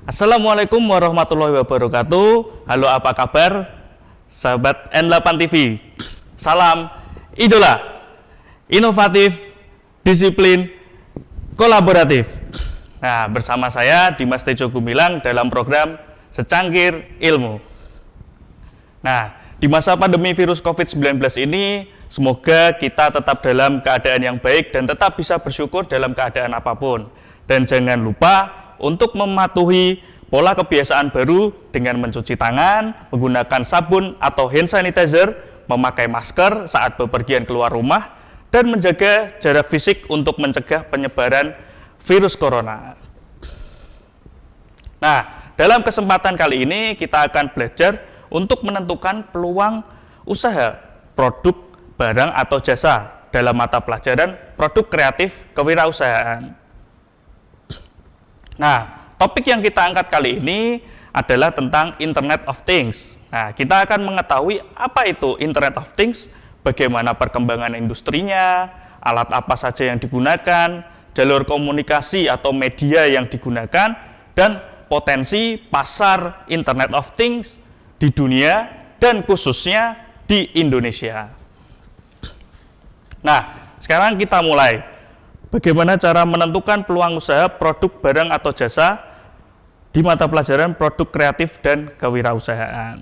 Assalamualaikum warahmatullahi wabarakatuh. Halo, apa kabar sahabat N8 TV? Salam idola, inovatif, disiplin, kolaboratif. Nah, bersama saya Dimas Tejo Gumilang dalam program Secangkir Ilmu. Nah, di masa pandemi virus COVID-19 ini, semoga kita tetap dalam keadaan yang baik dan tetap bisa bersyukur dalam keadaan apapun. Dan jangan lupa untuk mematuhi pola kebiasaan baru dengan mencuci tangan, menggunakan sabun atau hand sanitizer, memakai masker saat bepergian keluar rumah, dan menjaga jarak fisik untuk mencegah penyebaran virus corona. Nah, dalam kesempatan kali ini kita akan belajar untuk menentukan peluang usaha produk, barang, atau jasa dalam mata pelajaran produk kreatif kewirausahaan. Nah, topik yang kita angkat kali ini adalah tentang Internet of Things. Nah, kita akan mengetahui apa itu Internet of Things, bagaimana perkembangan industrinya, alat apa saja yang digunakan, jalur komunikasi atau media yang digunakan, dan potensi pasar Internet of Things di dunia dan khususnya di Indonesia. Nah, sekarang kita mulai. Bagaimana cara menentukan peluang usaha, produk, barang, atau jasa di mata pelajaran produk kreatif dan kewirausahaan.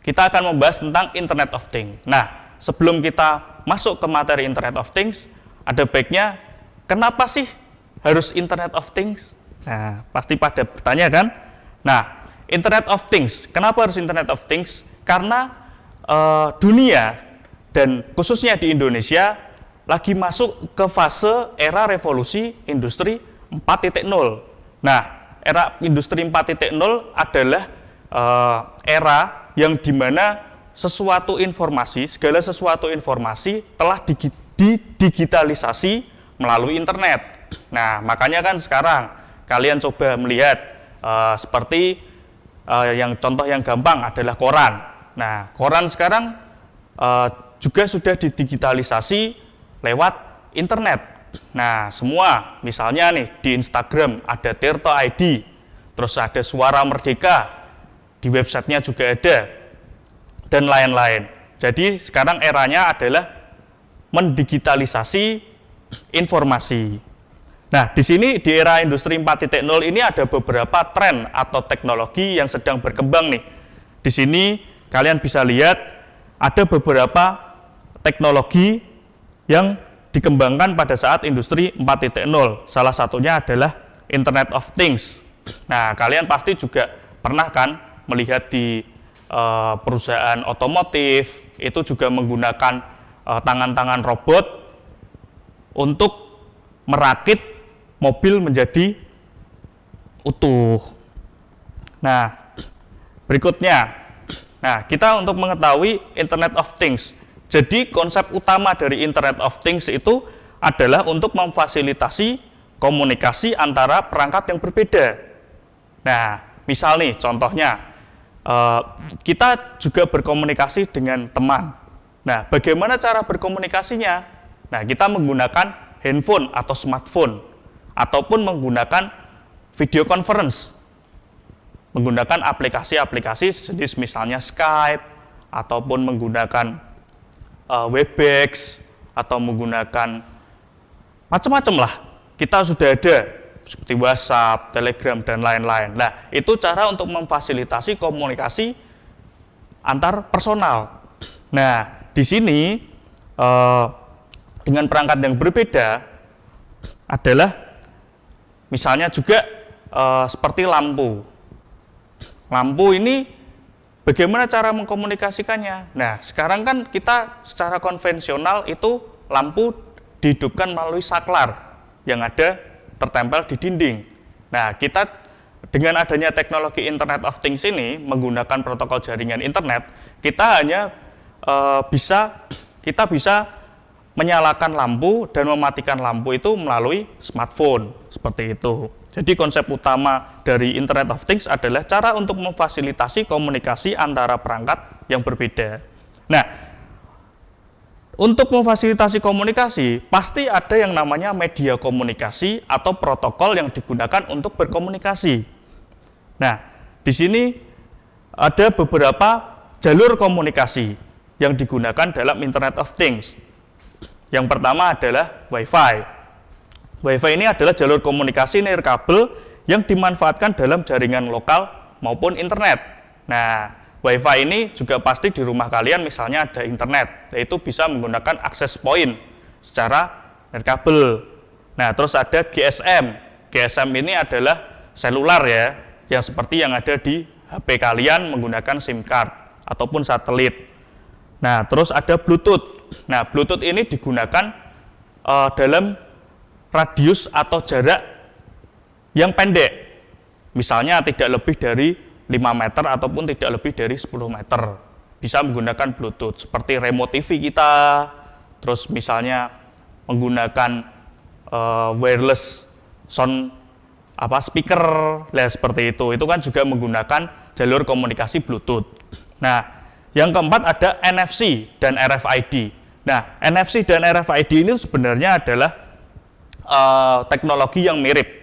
Kita akan membahas tentang Internet of Things. Nah, sebelum kita masuk ke materi Internet of Things, ada baiknya, kenapa sih harus Internet of Things? Nah, pasti pada bertanya kan? Nah, Internet of Things, kenapa harus Internet of Things? Karena dunia dan khususnya di Indonesia lagi masuk ke fase era revolusi industri 4.0. Nah, era industri 4.0 adalah era yang dimana segala sesuatu informasi telah didigitalisasi melalui internet. Nah, makanya kan sekarang kalian coba melihat seperti contoh yang gampang adalah koran. Nah, koran sekarang juga sudah didigitalisasi lewat internet. Nah, semua misalnya nih di Instagram ada Tirto ID, terus ada Suara Merdeka, di websitenya juga ada, dan lain-lain. Jadi sekarang eranya adalah mendigitalisasi informasi. Nah, di sini di era industri 4.0 ini ada beberapa tren atau teknologi yang sedang berkembang nih. Di sini kalian bisa lihat ada beberapa teknologi yang dikembangkan pada saat industri 4.0. Salah satunya adalah Internet of Things. Nah, kalian pasti juga pernah kan melihat di perusahaan otomotif, itu juga menggunakan tangan-tangan robot untuk merakit mobil menjadi utuh. Nah, berikutnya, kita untuk mengetahui Internet of Things. Jadi konsep utama dari Internet of Things itu adalah untuk memfasilitasi komunikasi antara perangkat yang berbeda. Nah, misal nih contohnya, kita juga berkomunikasi dengan teman. Nah, bagaimana cara berkomunikasinya? Nah, kita menggunakan handphone atau smartphone, ataupun menggunakan video conference, menggunakan aplikasi-aplikasi jenis misalnya Skype, ataupun menggunakan Webex, atau menggunakan macam-macam lah. Kita sudah ada seperti WhatsApp, Telegram, dan lain-lain. Nah, itu cara untuk memfasilitasi komunikasi antar personal. Nah, di sini dengan perangkat yang berbeda adalah misalnya juga seperti lampu. Lampu ini bagaimana cara mengkomunikasikannya? Nah, sekarang kan kita secara konvensional itu lampu dihidupkan melalui saklar yang ada tertempel di dinding. Nah, kita dengan adanya teknologi Internet of Things ini, menggunakan protokol jaringan internet, kita bisa menyalakan lampu dan mematikan lampu itu melalui smartphone, seperti itu. Jadi konsep utama dari Internet of Things adalah cara untuk memfasilitasi komunikasi antara perangkat yang berbeda. Nah, Untuk memfasilitasi komunikasi, pasti ada yang namanya media komunikasi atau protokol yang digunakan untuk berkomunikasi. Nah, di sini ada beberapa jalur komunikasi yang digunakan dalam Internet of Things. Yang pertama adalah Wi-Fi. Wi-Fi ini adalah jalur komunikasi nirkabel yang dimanfaatkan dalam jaringan lokal maupun internet. Nah, Wi-Fi ini juga pasti di rumah kalian misalnya ada internet, yaitu bisa menggunakan access point secara nirkabel. Nah, terus ada GSM. GSM ini adalah selular ya, yang seperti yang ada di HP kalian menggunakan SIM card ataupun satelit. Nah, terus ada Bluetooth. Nah, Bluetooth ini digunakan dalam radius atau jarak yang pendek. Misalnya tidak lebih dari 5 meter ataupun tidak lebih dari 10 meter. Bisa menggunakan Bluetooth seperti remote TV kita, terus misalnya menggunakan wireless sound speaker, seperti itu. Itu kan juga menggunakan jalur komunikasi Bluetooth. Nah, yang keempat ada NFC dan RFID. Nah, NFC dan RFID ini sebenarnya adalah teknologi yang mirip.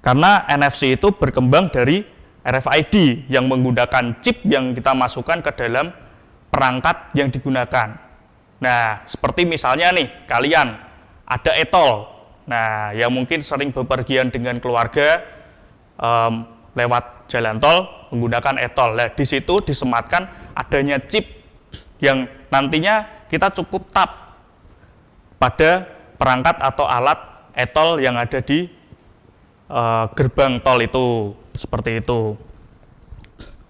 Karena NFC itu berkembang dari RFID yang menggunakan chip yang kita masukkan ke dalam perangkat yang digunakan. Nah, seperti misalnya nih, kalian ada e-tol. Nah, yang mungkin sering bepergian dengan keluarga lewat jalan tol menggunakan e-tol. Nah, di situ disematkan adanya chip yang nantinya kita cukup tap pada perangkat atau alat e-tol yang ada di gerbang tol itu, seperti itu.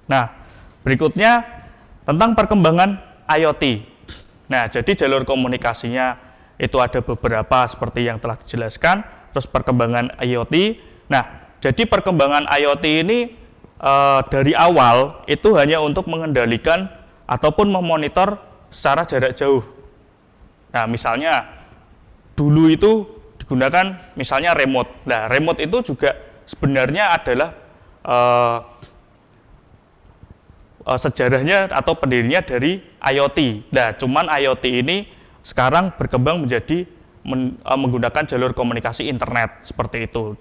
Nah, berikutnya tentang perkembangan IoT. Nah, jadi jalur komunikasinya itu ada beberapa seperti yang telah dijelaskan, terus perkembangan IoT. Nah, jadi perkembangan IoT ini dari awal itu hanya untuk mengendalikan ataupun memonitor secara jarak jauh. Nah, misalnya dulu itu digunakan misalnya remote. Nah, remote itu juga sebenarnya adalah sejarahnya atau pendirinya dari IoT. Nah, cuman IoT ini sekarang berkembang menjadi menggunakan jalur komunikasi internet seperti itu.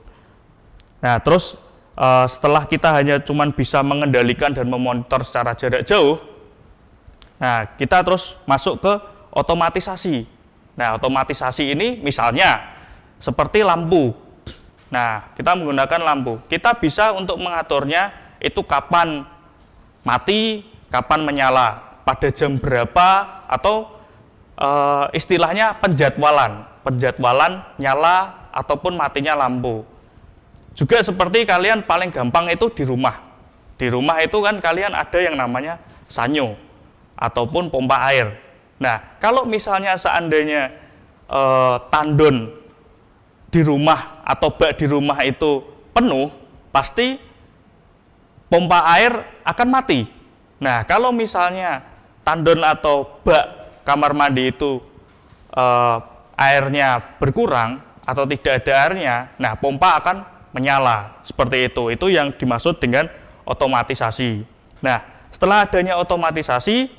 Nah, terus setelah kita hanya cuman bisa mengendalikan dan memonitor secara jarak jauh, nah kita terus masuk ke otomatisasi. Nah, otomatisasi ini misalnya seperti lampu. Nah, kita menggunakan lampu. Kita bisa untuk mengaturnya itu kapan mati, kapan menyala, pada jam berapa, atau istilahnya penjadwalan nyala ataupun matinya lampu. Juga seperti kalian paling gampang itu di rumah. Di rumah itu kan kalian ada yang namanya sanyo ataupun pompa air. Nah, kalau misalnya seandainya tandon di rumah atau bak di rumah itu penuh, pasti pompa air akan mati. Nah, kalau misalnya tandon atau bak kamar mandi itu airnya berkurang atau tidak ada airnya, nah pompa akan menyala. Seperti itu. Itu yang dimaksud dengan otomatisasi. Nah, setelah adanya otomatisasi,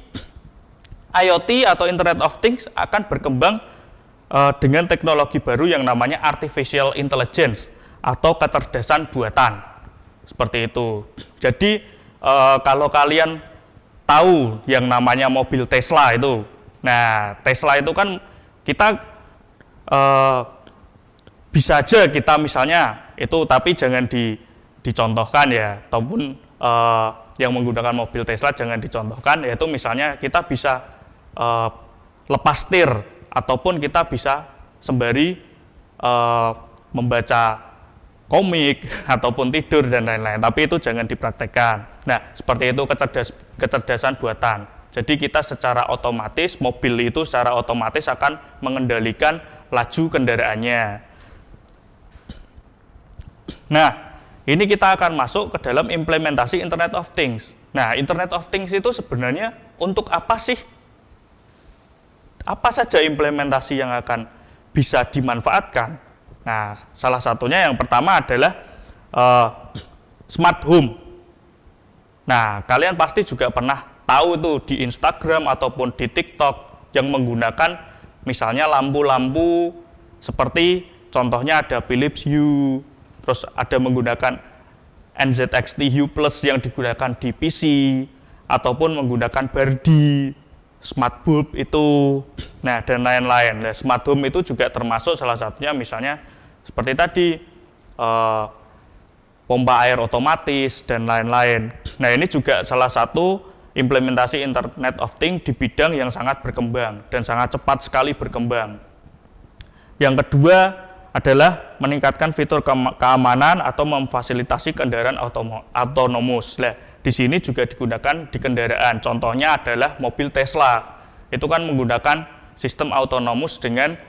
IoT atau Internet of Things akan berkembang dengan teknologi baru yang namanya Artificial Intelligence atau kecerdasan buatan. Seperti itu. Jadi kalau kalian tahu yang namanya mobil Tesla itu, nah Tesla itu kan kita bisa aja kita misalnya itu, tapi jangan dicontohkan ya, ataupun yang menggunakan mobil Tesla jangan dicontohkan, yaitu misalnya kita bisa lepas setir ataupun kita bisa sembari membaca komik ataupun tidur dan lain-lain, tapi itu jangan dipraktekkan. Nah, seperti itu kecerdasan buatan. Jadi kita secara otomatis, mobil itu secara otomatis akan mengendalikan laju kendaraannya. Nah, ini kita akan masuk ke dalam implementasi Internet of Things. Nah, Internet of Things itu sebenarnya untuk apa sih? Apa saja implementasi yang akan bisa dimanfaatkan? Nah, salah satunya yang pertama adalah smart home. Nah, kalian pasti juga pernah tahu tuh di Instagram ataupun di TikTok yang menggunakan misalnya lampu-lampu seperti contohnya ada Philips Hue, terus ada menggunakan NZXT Hue Plus yang digunakan di PC, ataupun menggunakan Bardi, smart bulb itu, nah dan lain-lain. Nah, smart home itu juga termasuk salah satunya misalnya seperti tadi pompa air otomatis dan lain-lain. Nah ini juga salah satu implementasi Internet of Things di bidang yang sangat berkembang dan sangat cepat sekali berkembang. Yang kedua adalah meningkatkan fitur keamanan atau memfasilitasi kendaraan otonomus. Nah, di sini juga digunakan di kendaraan. Contohnya adalah mobil Tesla. Itu kan menggunakan sistem autonomous dengan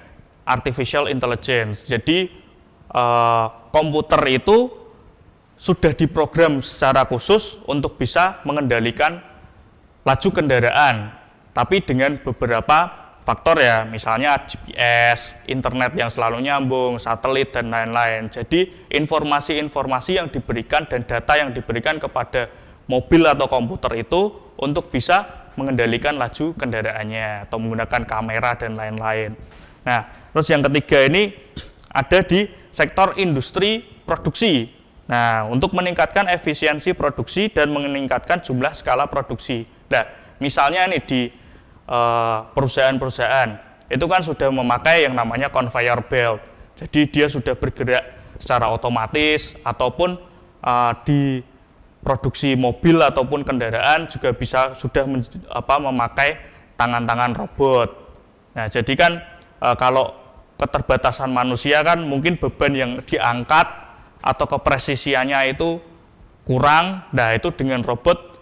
artificial intelligence. Jadi komputer itu sudah diprogram secara khusus untuk bisa mengendalikan laju kendaraan, tapi dengan beberapa faktor ya, misalnya GPS, internet yang selalu nyambung, satelit dan lain-lain. Jadi informasi-informasi yang diberikan dan data yang diberikan kepada mobil atau komputer itu untuk bisa mengendalikan laju kendaraannya atau menggunakan kamera dan lain-lain. Nah, terus yang ketiga ini ada di sektor industri produksi. Nah, untuk meningkatkan efisiensi produksi dan meningkatkan jumlah skala produksi. Nah, misalnya nih di perusahaan-perusahaan itu kan sudah memakai yang namanya conveyor belt. Jadi dia sudah bergerak secara otomatis, ataupun di produksi mobil ataupun kendaraan juga bisa sudah memakai tangan-tangan robot. Nah, jadi kan kalau keterbatasan manusia kan mungkin beban yang diangkat atau kepresisiannya itu kurang. Nah, itu dengan robot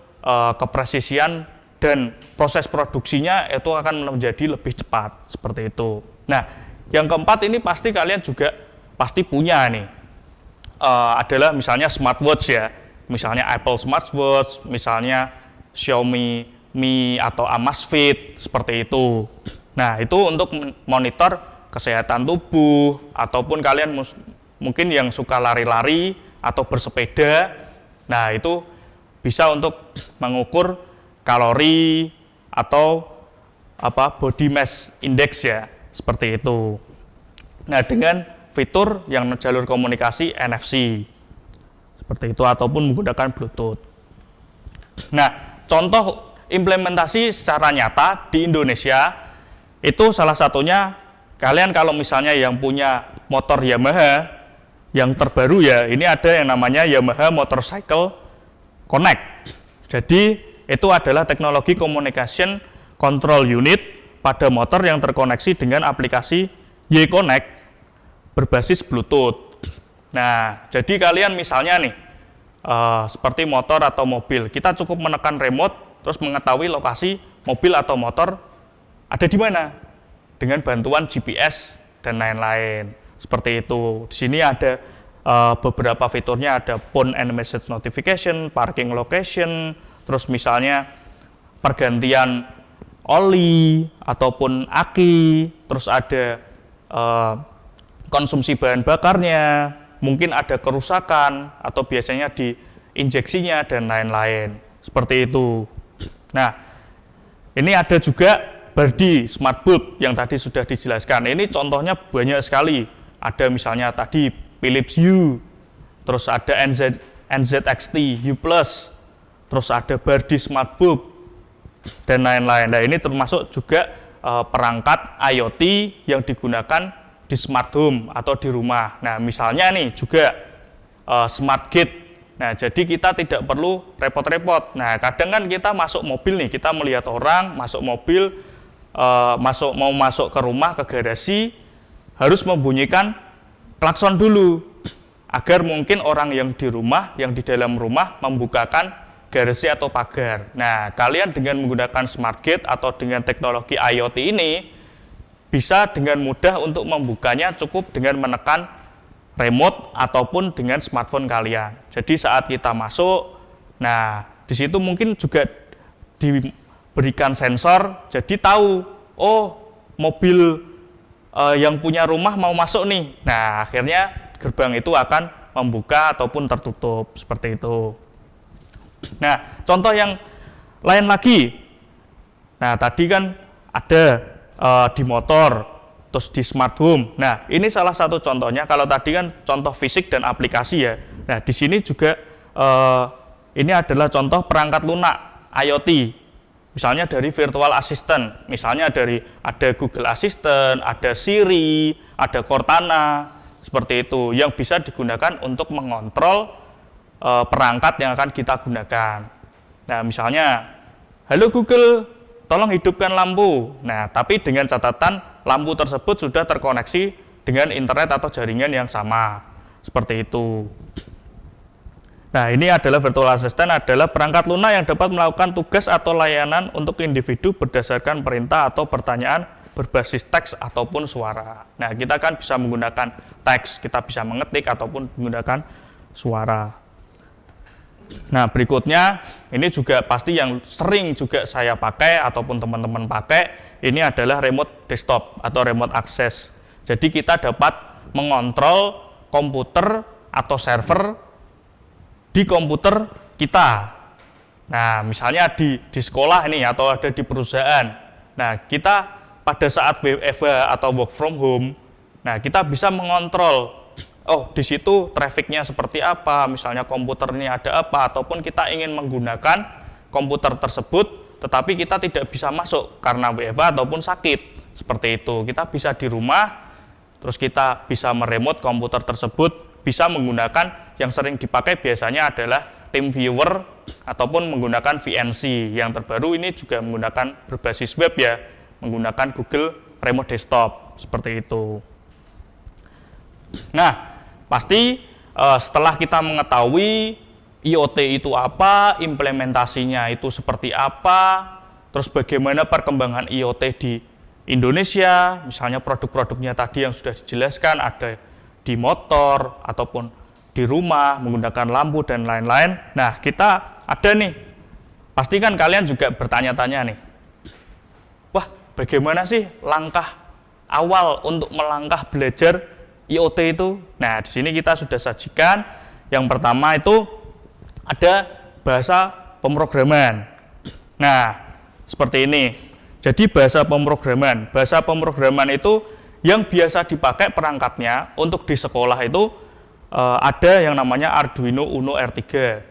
kepresisian dan proses produksinya itu akan menjadi lebih cepat, seperti itu. Nah, yang keempat ini pasti kalian juga pasti punya nih, adalah misalnya smartwatch ya, misalnya Apple smartwatch, misalnya Xiaomi Mi atau Amazfit, seperti itu. Nah, itu untuk monitor kesehatan tubuh, ataupun kalian mungkin yang suka lari-lari atau bersepeda, nah itu bisa untuk mengukur kalori atau body mass index ya, seperti itu. Nah, dengan fitur yang jalur komunikasi NFC seperti itu, ataupun menggunakan Bluetooth. Nah, contoh implementasi secara nyata di Indonesia itu salah satunya kalian kalau misalnya yang punya motor Yamaha yang terbaru ya, ini ada yang namanya Yamaha Motorcycle Connect. Jadi itu adalah teknologi communication control unit pada motor yang terkoneksi dengan aplikasi Y-Connect berbasis Bluetooth. Nah, jadi kalian misalnya nih, seperti motor atau mobil, kita cukup menekan remote, terus mengetahui lokasi mobil atau motor ada di mana, dengan bantuan GPS dan lain-lain. Seperti itu. Di sini ada beberapa fiturnya, ada phone and message notification, parking location, terus misalnya pergantian oli ataupun aki, terus ada konsumsi bahan bakarnya, mungkin ada kerusakan atau biasanya di injeksinya dan lain-lain, seperti itu. Nah, ini ada juga Bardi smart bulb yang tadi sudah dijelaskan. Ini contohnya banyak sekali. Ada misalnya tadi Philips Hue, terus ada NZXT Hue Plus, terus ada Bardi smart bulb dan lain-lain. Nah, ini termasuk juga perangkat IoT yang digunakan di smart home atau di rumah. Nah, misalnya nih juga smart gate. Nah, jadi kita tidak perlu repot-repot. Nah, kadang kan kita masuk mobil nih, kita melihat orang masuk mobil, mau masuk ke rumah, ke garasi, harus membunyikan klakson dulu agar mungkin orang yang di rumah, yang di dalam rumah membukakan garasi atau pagar. Nah, kalian dengan menggunakan smart gate atau dengan teknologi IoT ini bisa dengan mudah untuk membukanya cukup dengan menekan remote ataupun dengan smartphone kalian. Jadi saat kita masuk, nah di situ mungkin juga diberikan sensor, jadi tahu, oh mobil yang punya rumah mau masuk nih. Nah, akhirnya gerbang itu akan membuka ataupun tertutup, seperti itu. Nah, contoh yang lain lagi. Nah, tadi kan ada di motor, terus di smart home. Nah, ini salah satu contohnya. Kalau tadi kan contoh fisik dan aplikasi ya. Nah, di sini juga ini adalah contoh perangkat lunak IoT. Misalnya dari virtual assistant, misalnya dari ada Google Assistant, ada Siri, ada Cortana, seperti itu yang bisa digunakan untuk mengontrol perangkat yang akan kita gunakan. Nah, misalnya, halo Google, tolong hidupkan lampu. Nah, tapi dengan catatan lampu tersebut sudah terkoneksi dengan internet atau jaringan yang sama. Seperti itu. Nah, ini adalah virtual assistant, adalah perangkat lunak yang dapat melakukan tugas atau layanan untuk individu berdasarkan perintah atau pertanyaan berbasis teks ataupun suara. Nah, kita kan bisa menggunakan teks, kita bisa mengetik ataupun menggunakan suara. Nah, berikutnya ini juga pasti yang sering juga saya pakai ataupun teman-teman pakai, ini adalah remote desktop atau remote access. Jadi kita dapat mengontrol komputer atau server di komputer kita. Nah, misalnya di sekolah ini atau ada di perusahaan. Nah, kita pada saat WFH atau work from home, nah kita bisa mengontrol, oh di situ trafficnya seperti apa, misalnya komputer ini ada apa, ataupun kita ingin menggunakan komputer tersebut, tetapi kita tidak bisa masuk karena WFH ataupun sakit. Seperti itu, kita bisa di rumah, terus kita bisa meremote komputer tersebut, bisa menggunakan yang sering dipakai biasanya adalah TeamViewer ataupun menggunakan VNC. Yang terbaru ini juga menggunakan berbasis web ya, menggunakan Google Remote Desktop, seperti itu. Nah, pasti setelah kita mengetahui IoT itu apa, implementasinya itu seperti apa, terus bagaimana perkembangan IoT di Indonesia, misalnya produk-produknya tadi yang sudah dijelaskan, ada di motor ataupun di rumah menggunakan lampu dan lain-lain. Nah, kita ada nih, pasti kan kalian juga bertanya-tanya nih, wah bagaimana sih langkah awal untuk melangkah belajar IoT itu? Nah, di sini kita sudah sajikan. Yang pertama itu ada bahasa pemrograman. Nah, seperti ini. Jadi bahasa pemrograman itu yang biasa dipakai perangkatnya untuk di sekolah itu ada yang namanya Arduino Uno R3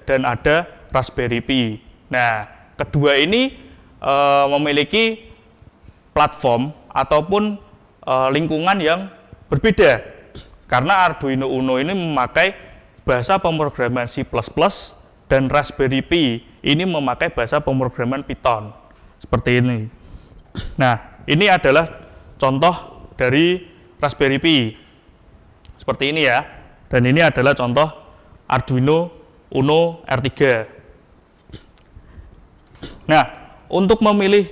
dan ada Raspberry Pi. Nah, kedua ini memiliki platform ataupun lingkungan yang berbeda. Karena Arduino Uno ini memakai bahasa pemrograman C++ dan Raspberry Pi ini memakai bahasa pemrograman Python. Seperti ini. Nah, ini adalah contoh dari Raspberry Pi. Seperti ini ya. Dan ini adalah contoh Arduino Uno R3. Nah, untuk memilih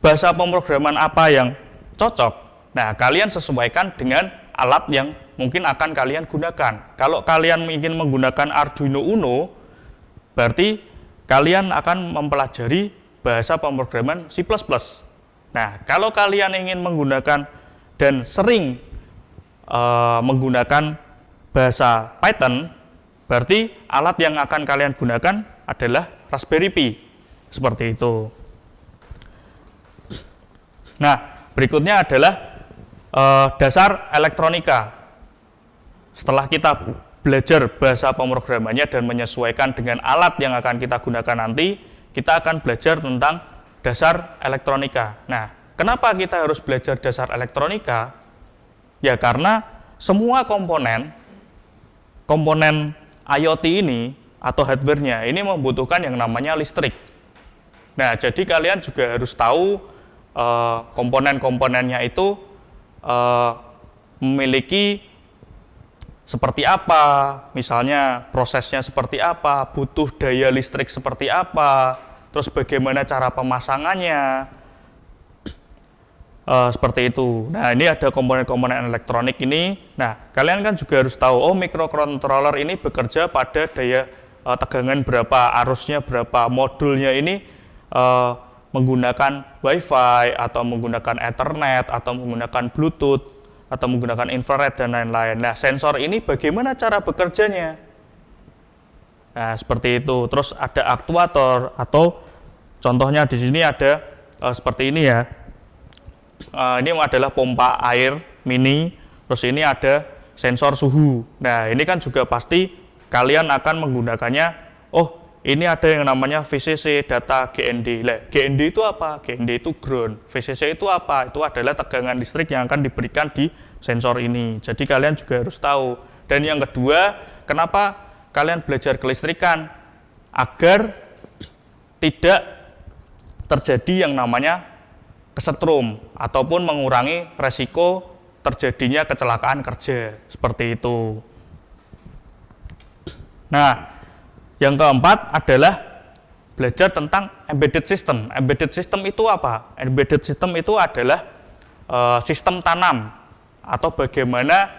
bahasa pemrograman apa yang cocok, nah kalian sesuaikan dengan alat yang mungkin akan kalian gunakan. Kalau kalian ingin menggunakan Arduino Uno, berarti kalian akan mempelajari bahasa pemrograman C++. Nah, kalau kalian ingin menggunakan dan sering menggunakan bahasa Python, berarti alat yang akan kalian gunakan adalah Raspberry Pi. Seperti itu. Nah, berikutnya adalah dasar elektronika. Setelah kita belajar bahasa pemrogramannya dan menyesuaikan dengan alat yang akan kita gunakan nanti, kita akan belajar tentang dasar elektronika. Nah, kenapa kita harus belajar dasar elektronika? Ya karena semua komponen IoT ini atau hardware-nya ini membutuhkan yang namanya listrik. Nah, jadi kalian juga harus tahu komponen-komponennya itu memiliki seperti apa, misalnya prosesnya seperti apa, butuh daya listrik seperti apa, terus bagaimana cara pemasangannya, seperti itu. Nah, ini ada komponen-komponen elektronik ini. Nah, kalian kan juga harus tahu, oh microcontroller ini bekerja pada daya tegangan berapa, arusnya berapa, modulnya ini menggunakan WiFi atau menggunakan Ethernet atau menggunakan Bluetooth atau menggunakan infrared dan lain-lain. Nah, sensor ini bagaimana cara bekerjanya? Nah, seperti itu. Terus ada aktuator atau contohnya di sini ada seperti ini ya. ini adalah pompa air mini, terus ini ada sensor suhu. Nah, ini kan juga pasti kalian akan menggunakannya. Oh, ini ada yang namanya VCC, data GND. Lah, GND itu apa? GND itu ground. VCC itu apa? Itu adalah tegangan listrik yang akan diberikan di sensor ini. Jadi kalian juga harus tahu. Dan yang kedua, kenapa kalian belajar kelistrikan? Agar tidak terjadi yang namanya kesetrum ataupun mengurangi resiko terjadinya kecelakaan kerja, seperti itu. Nah, yang keempat adalah belajar tentang embedded system. Embedded system itu apa? Embedded system itu adalah sistem tanam atau bagaimana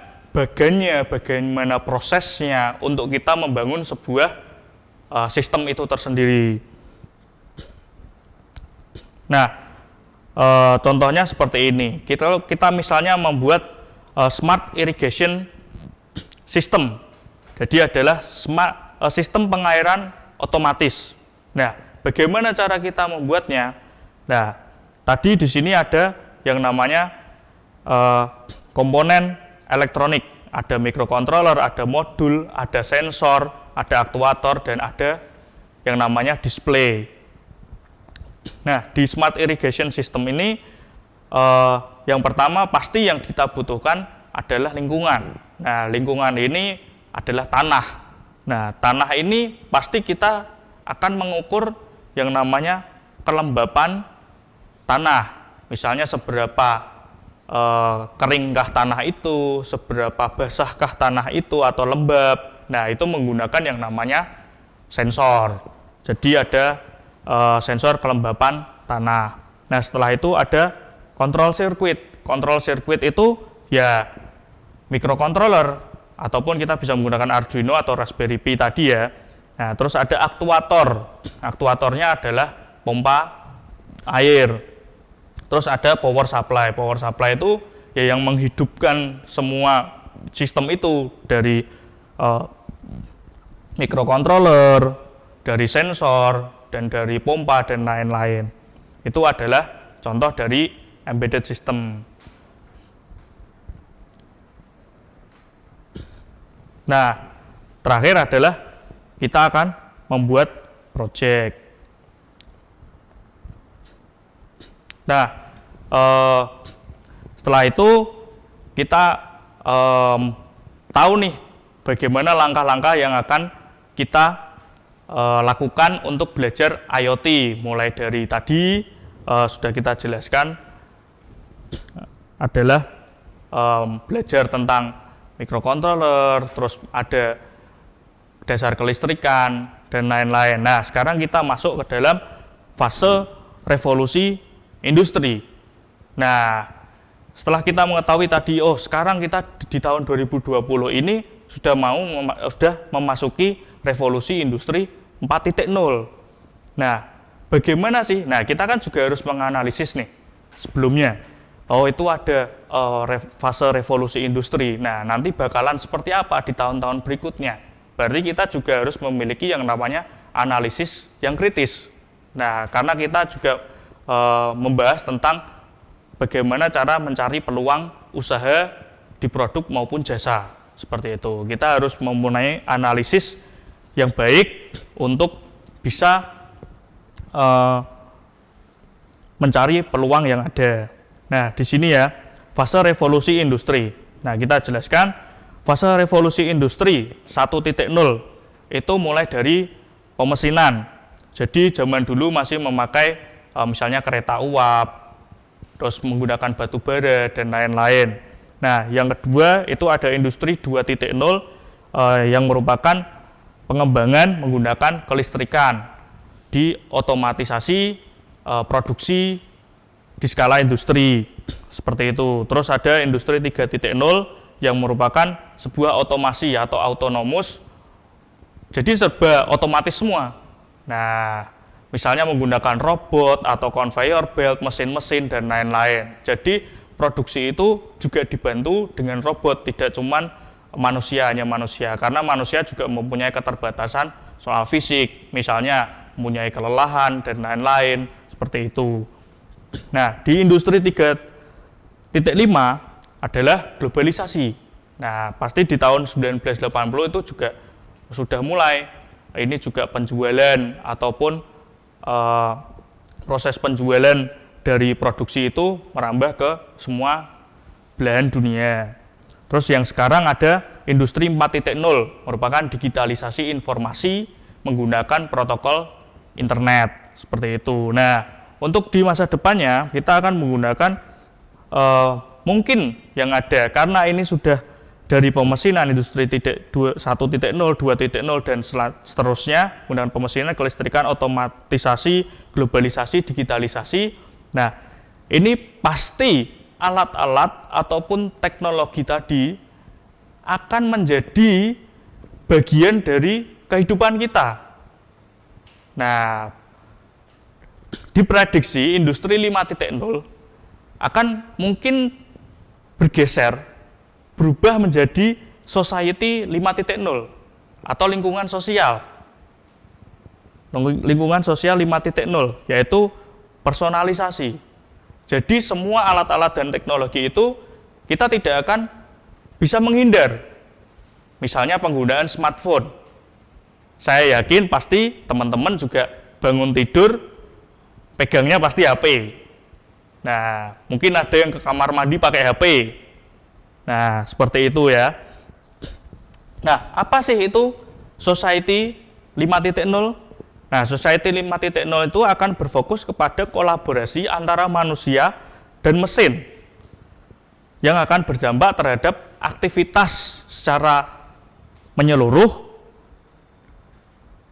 prosesnya untuk kita membangun sebuah sistem itu tersendiri. Nah, contohnya seperti ini. Kita misalnya membuat smart irrigation system. Jadi adalah sistem pengairan otomatis. Nah, bagaimana cara kita membuatnya? Nah, tadi di sini ada yang namanya komponen elektronik. Ada microcontroller, ada modul, ada sensor, ada aktuator, dan ada yang namanya display. Nah, di smart irrigation system ini yang pertama pasti yang kita butuhkan adalah lingkungan. Nah, lingkungan ini adalah tanah. Nah, tanah ini pasti kita akan mengukur yang namanya kelembapan tanah. Misalnya seberapa keringkah tanah itu, seberapa basahkah tanah itu atau lembab. Nah, itu menggunakan yang namanya sensor. Jadi ada sensor kelembapan tanah. Nah, setelah itu ada control circuit. Control circuit itu ya microcontroller ataupun kita bisa menggunakan Arduino atau Raspberry Pi tadi ya. Nah, terus ada aktuator. Aktuatornya adalah pompa air. Terus ada power supply. Power supply itu ya yang menghidupkan semua sistem itu dari microcontroller, dari sensor, dan dari pompa dan lain-lain. Itu adalah contoh dari embedded system. Nah, terakhir adalah kita akan membuat project. Nah, setelah itu kita tahu nih bagaimana langkah-langkah yang akan kita lakukan untuk belajar IoT. Mulai dari tadi sudah kita jelaskan adalah belajar tentang microcontroller, terus ada dasar kelistrikan dan lain-lain. Nah, sekarang kita masuk ke dalam fase revolusi industri. Nah, setelah kita mengetahui tadi, oh sekarang kita di tahun 2020 ini sudah memasuki revolusi industri 4.0. Nah, bagaimana sih? Nah, kita kan juga harus menganalisis nih sebelumnya. Oh, itu ada fase revolusi industri. Nah, nanti bakalan seperti apa di tahun-tahun berikutnya. Berarti kita juga harus memiliki yang namanya analisis yang kritis. Nah, karena kita juga membahas tentang bagaimana cara mencari peluang usaha di produk maupun jasa. Seperti itu. Kita harus mempunyai analisis yang baik untuk bisa mencari peluang yang ada. Nah, di sini ya, fase revolusi industri. Nah, kita jelaskan fase revolusi industri 1.0 itu mulai dari pemesinan. Jadi zaman dulu masih memakai misalnya kereta uap, terus menggunakan batu bara dan lain-lain. Nah, yang kedua itu ada industri 2.0 yang merupakan pengembangan menggunakan kelistrikan di otomatisasi produksi di skala industri seperti itu. Terus ada industri 3.0 yang merupakan sebuah otomasi atau autonomous. Jadi serba otomatis semua. Nah, misalnya menggunakan robot atau conveyor belt, mesin-mesin dan lain-lain. Jadi produksi itu juga dibantu dengan robot, tidak cuman hanya manusia, karena manusia juga mempunyai keterbatasan soal fisik, misalnya mempunyai kelelahan dan lain-lain seperti itu. Nah, di industri 3.0 titik 5 adalah globalisasi. Nah, pasti di tahun 1980 itu juga sudah mulai. Ini juga penjualan ataupun proses penjualan dari produksi itu merambah ke semua belahan dunia. Terus yang sekarang ada industri 4.0 merupakan digitalisasi informasi menggunakan protokol internet seperti itu. Nah, untuk di masa depannya kita akan menggunakan mungkin yang ada karena ini sudah dari pemesinan industri 1.0, 2.0 dan seterusnya, menggunakan pemesinan, kelistrikan, otomatisasi, globalisasi, digitalisasi. Nah, ini pasti alat-alat ataupun teknologi tadi akan menjadi bagian dari kehidupan kita. Nah, diprediksi industri 5.0 akan mungkin bergeser, berubah menjadi society 5.0 atau lingkungan sosial. Lingkungan sosial 5.0 yaitu personalisasi. Jadi semua alat-alat dan teknologi itu kita tidak akan bisa menghindar. Misalnya penggunaan smartphone. Saya yakin pasti teman-teman juga bangun tidur pegangnya pasti HP. Nah, mungkin ada yang ke kamar mandi pakai HP. Nah, seperti itu ya. Nah, apa sih itu Society 5.0? Nah, Society 5.0 itu akan berfokus kepada kolaborasi antara manusia dan mesin yang akan berdampak terhadap aktivitas secara menyeluruh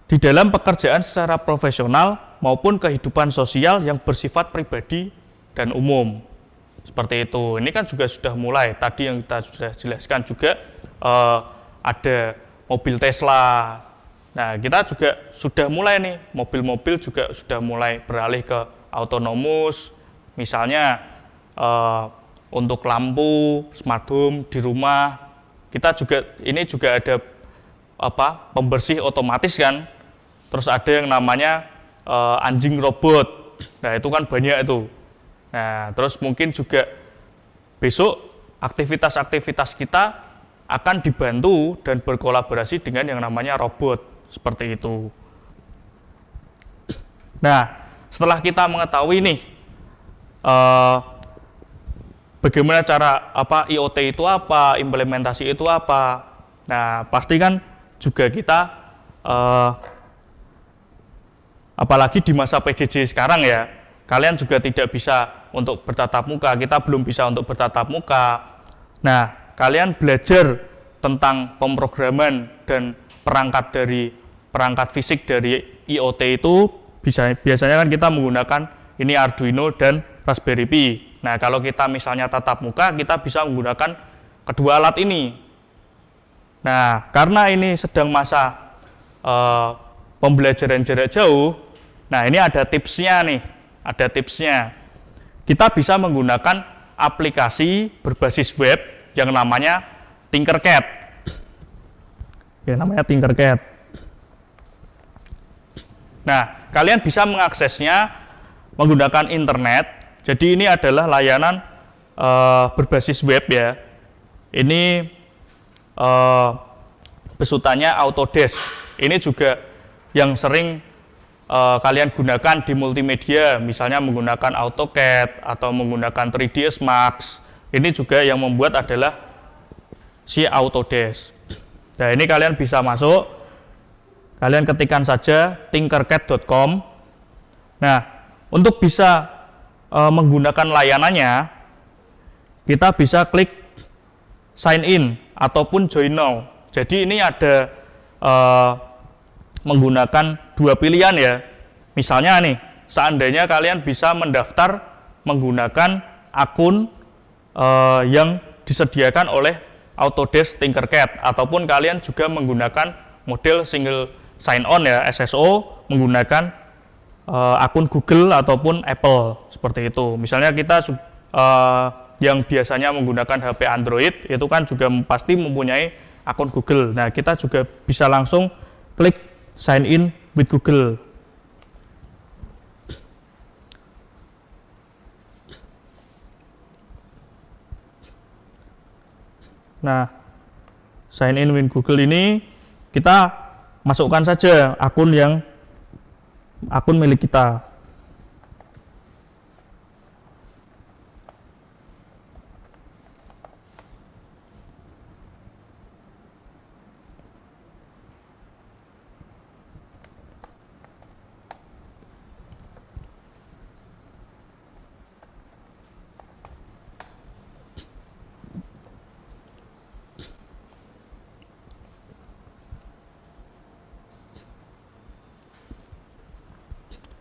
di dalam pekerjaan secara profesional maupun kehidupan sosial yang bersifat pribadi dan umum. Seperti itu. Ini kan juga sudah mulai. Tadi yang kita sudah jelaskan juga ada mobil Tesla. Nah, kita juga sudah mulai nih, mobil-mobil juga sudah mulai beralih ke autonomous. Misalnya untuk lampu, smart home di rumah. Kita juga ini juga ada pembersih otomatis kan. Terus ada yang namanya anjing robot. Nah, itu kan banyak itu. Nah, terus mungkin juga besok aktivitas-aktivitas kita akan dibantu dan berkolaborasi dengan yang namanya robot, seperti itu. Nah, setelah kita mengetahui nih bagaimana cara IoT itu apa, implementasi itu apa. Nah, pasti kan juga kita apalagi di masa PJJ sekarang ya, kalian juga tidak bisa untuk bertatap muka, kita belum bisa untuk bertatap muka. Nah, kalian belajar tentang pemrograman dan perangkat fisik dari IoT itu biasanya kan kita menggunakan ini Arduino dan Raspberry Pi. Nah, kalau kita misalnya tatap muka, kita bisa menggunakan kedua alat ini. Nah, karena ini sedang masa pembelajaran jarak jauh, nah ini ada tipsnya nih, ada tipsnya. Kita bisa menggunakan aplikasi berbasis web yang namanya Tinkercad. Ya, namanya Tinkercad. Nah, kalian bisa mengaksesnya menggunakan internet. Jadi ini adalah layanan berbasis web ya. Ini besutannya Autodesk. Ini juga yang sering kalian gunakan di multimedia, misalnya menggunakan AutoCAD atau menggunakan 3ds Max. Ini juga yang membuat adalah si Autodesk. Nah, ini kalian bisa masuk, kalian ketikkan saja tinkercad.com. Nah, untuk bisa menggunakan layanannya, kita bisa klik sign in ataupun join now. Jadi ini ada menggunakan dua pilihan ya. Misalnya nih, seandainya kalian bisa mendaftar menggunakan akun yang disediakan oleh Autodesk Tinkercad, ataupun kalian juga menggunakan model single sign on ya, SSO, menggunakan akun Google ataupun Apple, seperti itu. Misalnya kita yang biasanya menggunakan HP Android itu kan juga pasti mempunyai akun Google. Nah, kita juga bisa langsung klik sign in with Google. Nah, sign in with Google ini kita masukkan saja akun milik kita.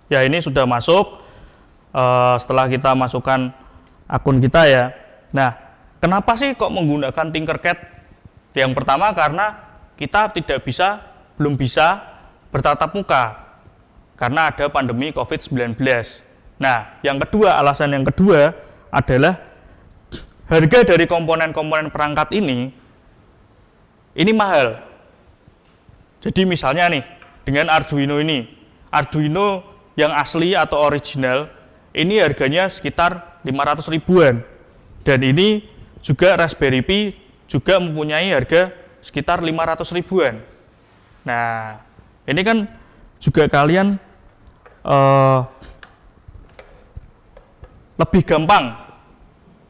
Ya, ini sudah masuk. Setelah kita masukkan akun kita ya. Nah, kenapa sih kok menggunakan Tinkercad? Yang pertama karena kita belum bisa bertatap muka karena ada pandemi COVID-19. Nah, alasan yang kedua adalah harga dari komponen-komponen perangkat ini mahal. Jadi misalnya nih, dengan Arduino yang asli atau original ini harganya sekitar 500 ribuan, dan ini juga Raspberry Pi juga mempunyai harga sekitar 500 ribuan. Nah, ini kan juga kalian lebih gampang.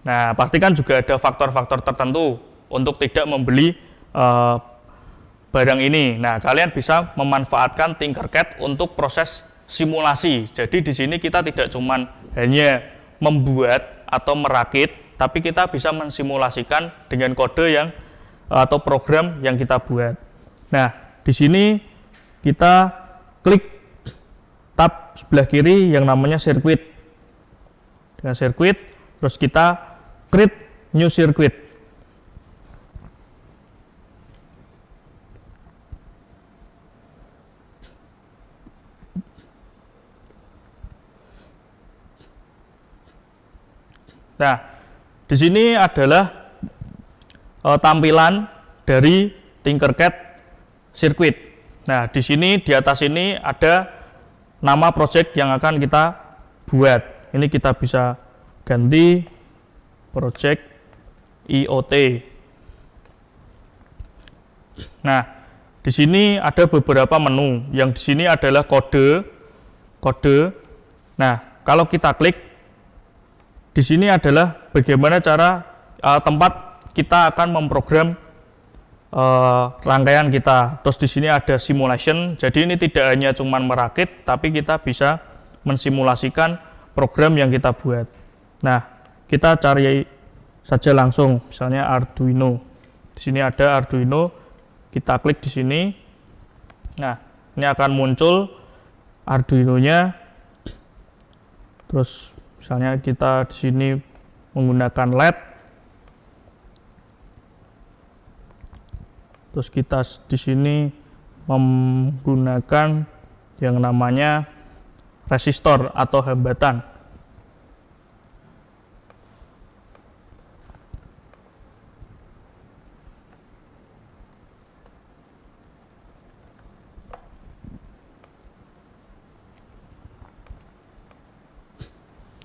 Nah, pastikan juga ada faktor-faktor tertentu untuk tidak membeli barang ini. Nah, kalian bisa memanfaatkan Tinkercad untuk proses simulasi. Jadi di sini kita tidak cuma hanya membuat atau merakit, tapi kita bisa mensimulasikan dengan kode atau program yang kita buat. Nah, di sini kita klik tab sebelah kiri yang namanya circuit. Dengan circuit, terus kita create new circuit. Nah, di sini adalah tampilan dari Tinkercad Circuit. Nah, di sini di atas ini ada nama project yang akan kita buat. Ini kita bisa ganti project IoT. Nah, di sini ada beberapa menu. Yang di sini adalah kode. Nah, kalau kita klik, di sini adalah bagaimana cara tempat kita akan memprogram rangkaian kita. Terus di sini ada simulation. Jadi ini tidak hanya cuma merakit, tapi kita bisa mensimulasikan program yang kita buat. Nah, kita cari saja langsung, misalnya Arduino. Di sini ada Arduino. Kita klik di sini. Nah, ini akan muncul Arduino-nya. Terus misalnya kita di sini menggunakan LED, terus kita di sini menggunakan yang namanya resistor atau hambatan.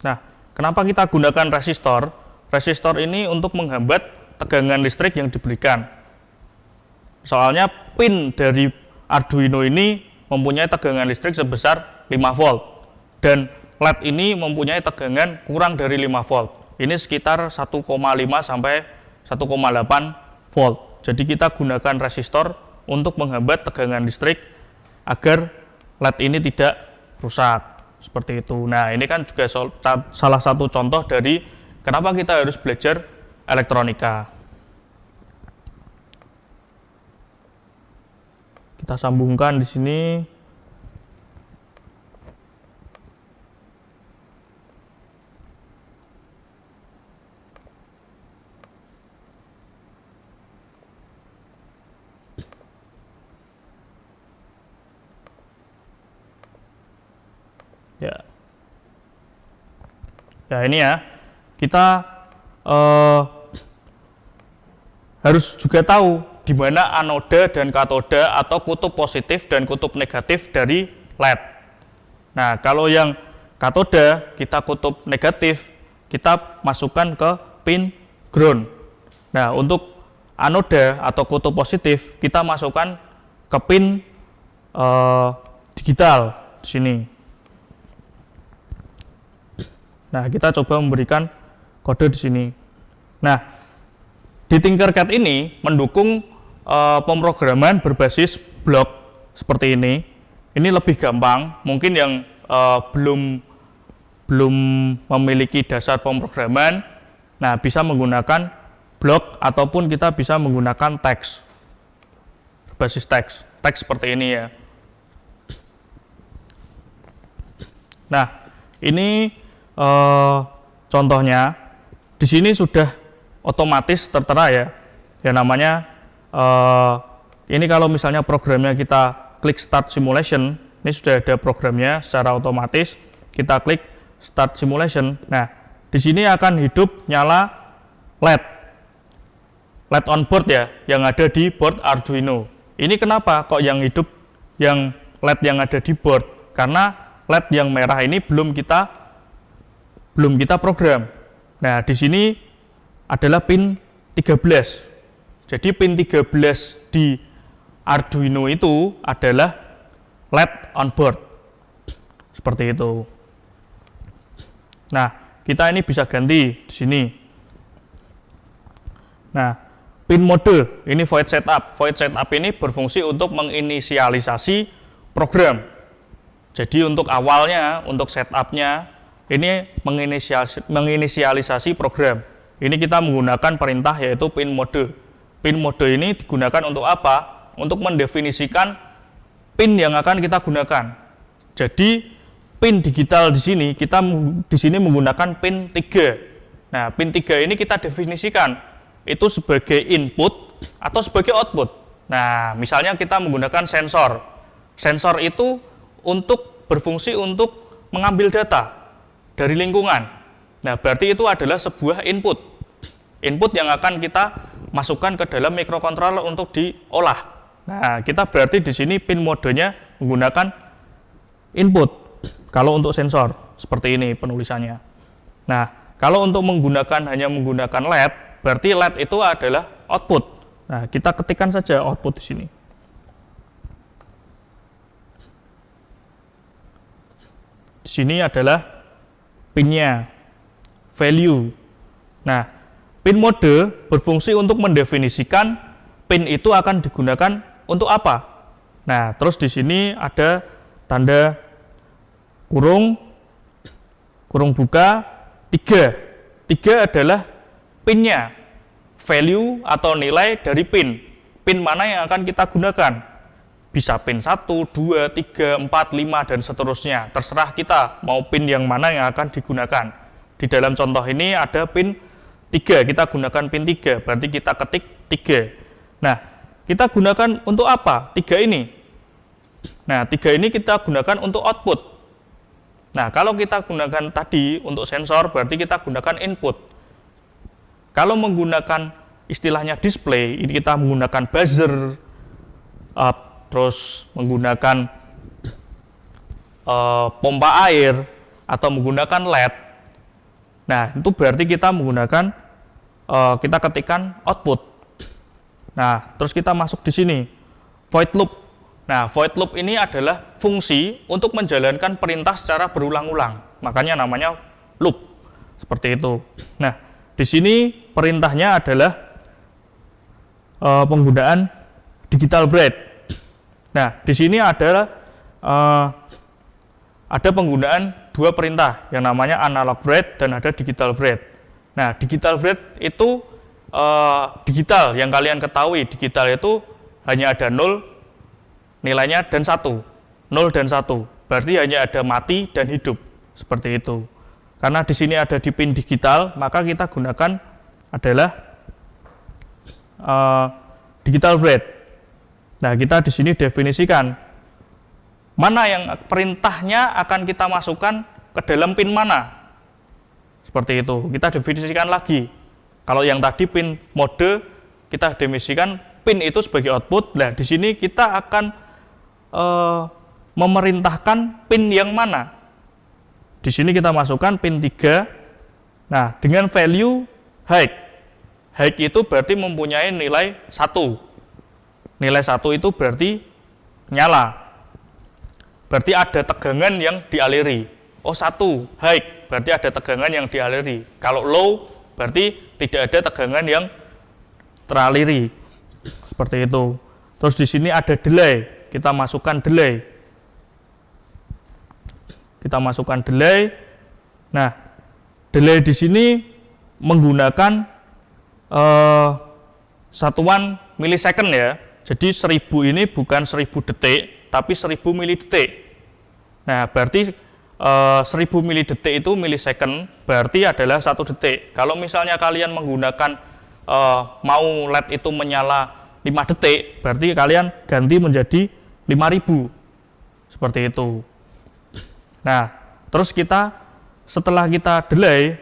Nah, kenapa kita gunakan resistor? Resistor ini untuk menghambat tegangan listrik yang diberikan. Soalnya pin dari Arduino ini mempunyai tegangan listrik sebesar 5 volt. Dan LED ini mempunyai tegangan kurang dari 5 volt. Ini sekitar 1,5 sampai 1,8 volt. Jadi kita gunakan resistor untuk menghambat tegangan listrik agar LED ini tidak rusak. Seperti itu. Nah, ini kan juga salah satu contoh dari kenapa kita harus belajar elektronika. Kita sambungkan di sini. Ya, ini ya, kita harus juga tahu di mana anoda dan katoda atau kutub positif dan kutub negatif dari LED. Nah, kalau yang katoda kita kutub negatif, kita masukkan ke pin ground. Nah, untuk anoda atau kutu positif kita masukkan ke pin digital di sini. Nah, kita coba memberikan kode di sini. Nah, di Tinkercad ini mendukung pemrograman berbasis blok seperti ini. Ini lebih gampang. Mungkin yang belum memiliki dasar pemrograman, nah bisa menggunakan blok ataupun kita bisa menggunakan teks, berbasis teks seperti ini ya. Nah, ini contohnya di sini sudah otomatis tertera ya. Ya namanya ini kalau misalnya programnya kita klik Start Simulation, ini sudah ada programnya secara otomatis. Kita klik Start Simulation. Nah, di sini akan hidup nyala LED on board ya, yang ada di board Arduino. Ini kenapa kok yang hidup, yang LED yang ada di board? Karena LED yang merah ini belum kita program. Nah, di sini adalah pin 13. Jadi pin 13 di Arduino itu adalah LED on board. Seperti itu. Nah, kita ini bisa ganti di sini. Nah, pin mode ini void setup. Void setup ini berfungsi untuk menginisialisasi program. Jadi untuk awalnya, untuk setupnya, ini menginisialisasi program. Ini kita menggunakan perintah yaitu pin mode. Pin mode ini digunakan untuk apa? Untuk mendefinisikan pin yang akan kita gunakan. Jadi pin digital di sini kita menggunakan pin 3. Nah, pin 3 ini kita definisikan itu sebagai input atau sebagai output. Nah, misalnya kita menggunakan sensor. Sensor itu berfungsi untuk mengambil data dari lingkungan. Nah, berarti itu adalah sebuah input. Input yang akan kita masukkan ke dalam microcontroller untuk diolah. Nah, kita berarti di sini pin modenya menggunakan input. Kalau untuk sensor seperti ini penulisannya. Nah, kalau untuk hanya menggunakan LED, berarti LED itu adalah output. Nah, kita ketikkan saja output di sini. Di sini adalah pinnya, value. Nah, pin mode berfungsi untuk mendefinisikan pin itu akan digunakan untuk apa. Nah, terus di sini ada tanda kurung buka 3. 3 adalah pinnya, value atau nilai dari pin. Pin mana yang akan kita gunakan? Bisa pin 1, 2, 3, 4, 5, dan seterusnya. Terserah kita mau pin yang mana yang akan digunakan. Di dalam contoh ini ada pin 3, kita gunakan pin 3, berarti kita ketik 3. Nah, kita gunakan untuk apa 3 ini? Nah, 3 ini kita gunakan untuk output. Nah, kalau kita gunakan tadi untuk sensor, berarti kita gunakan input. Kalau menggunakan istilahnya display, ini kita menggunakan buzzer, terus menggunakan pompa air, atau menggunakan LED. Nah, itu berarti kita menggunakan, kita ketikkan output. Nah, terus kita masuk di sini, void loop. Nah, void loop ini adalah fungsi untuk menjalankan perintah secara berulang-ulang. Makanya namanya loop. Seperti itu. Nah, di sini perintahnya adalah penggunaan digital bread. Nah, di sini ada penggunaan dua perintah yang namanya analog bread dan ada digital bread. Nah, digital bread itu digital yang kalian ketahui, digital itu hanya ada 0 nilainya dan 1, 0 dan 1, berarti hanya ada mati dan hidup, seperti itu. Karena di sini ada di pin digital, maka kita gunakan adalah digital bread. Nah, kita di sini definisikan mana yang perintahnya akan kita masukkan ke dalam pin mana, seperti itu. Kita definisikan lagi. Kalau yang tadi pin mode, kita definisikan pin itu sebagai output. Nah, di sini kita akan memerintahkan pin yang mana. Di sini kita masukkan pin 3. Nah, dengan value high. High itu berarti mempunyai nilai 1. Nilai 1 itu berarti nyala. Berarti ada tegangan yang dialiri. Oh, 1 high berarti ada tegangan yang dialiri. Kalau low berarti tidak ada tegangan yang teraliri. Seperti itu. Terus di sini ada delay. Kita masukkan delay. Nah, delay di sini menggunakan satuan milisecond ya. Jadi 1000 ini bukan 1000 detik, tapi 1000 milidetik. Nah, berarti 1000 milidetik itu milisecond, berarti adalah 1 detik. Kalau misalnya kalian menggunakan mau LED itu menyala 5 detik, berarti kalian ganti menjadi 5000. Seperti itu. Nah, terus setelah kita delay,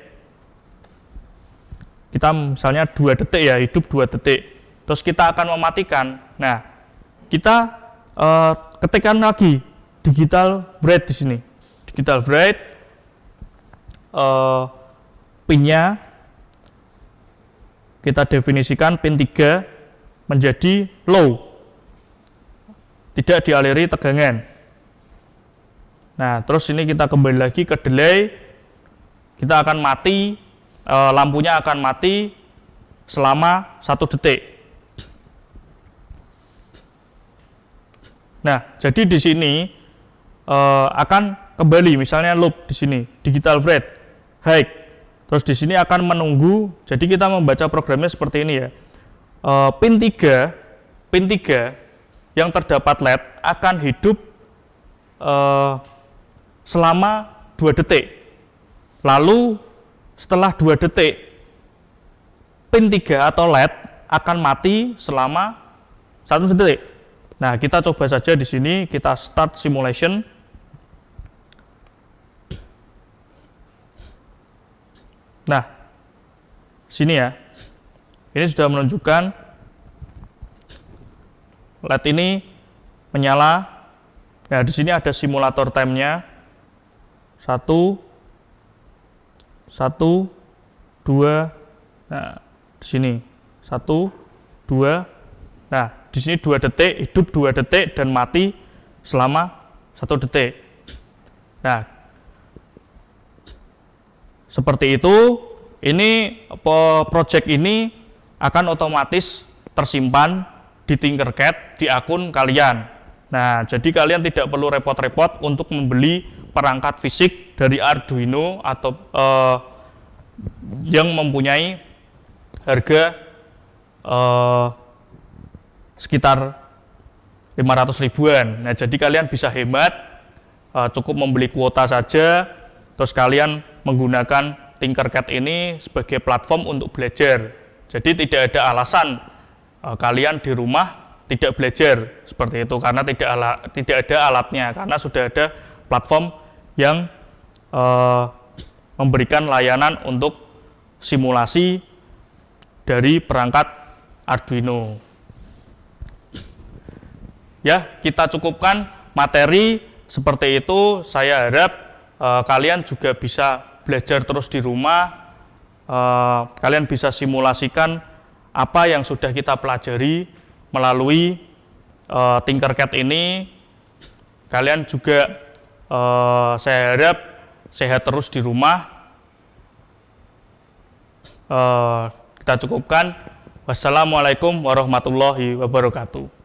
kita misalnya 2 detik ya, hidup 2 detik. Terus kita akan mematikan. Nah, kita ketikkan lagi digital write di sini. Digital write pinnya kita definisikan pin 3 menjadi low. Tidak dialiri tegangan. Nah, terus ini kita kembali lagi ke delay. Kita akan mati, lampunya akan mati selama 1 detik. Nah, jadi di sini akan kembali, misalnya loop di sini, digital write, high. Terus di sini akan menunggu. Jadi kita membaca programnya seperti ini ya. Pin 3 yang terdapat LED akan hidup selama 2 detik. Lalu setelah 2 detik, pin 3 atau LED akan mati selama 1 detik. Nah, kita coba saja di sini, kita start simulation. Nah, sini ya. Ini sudah menunjukkan LED ini menyala. Nah, di sini ada simulator time-nya. 1 2. Nah, di sini 1 2. Nah, di sini 2 detik, hidup 2 detik dan mati selama 1 detik. Nah, seperti itu. Ini project ini akan otomatis tersimpan di Tinkercad di akun kalian. Nah, jadi kalian tidak perlu repot-repot untuk membeli perangkat fisik dari Arduino atau yang mempunyai harga sekitar 500 ribuan. Nah, jadi kalian bisa hemat, cukup membeli kuota saja, terus kalian menggunakan Tinkercad ini sebagai platform untuk belajar. Jadi tidak ada alasan kalian di rumah tidak belajar seperti itu, karena tidak ada alatnya, karena sudah ada platform yang memberikan layanan untuk simulasi dari perangkat Arduino. Ya, kita cukupkan materi seperti itu. Saya harap kalian juga bisa belajar terus di rumah. Kalian bisa simulasikan apa yang sudah kita pelajari melalui Tinkercad ini. Kalian juga saya harap sehat terus di rumah. Kita cukupkan. Wassalamualaikum warahmatullahi wabarakatuh.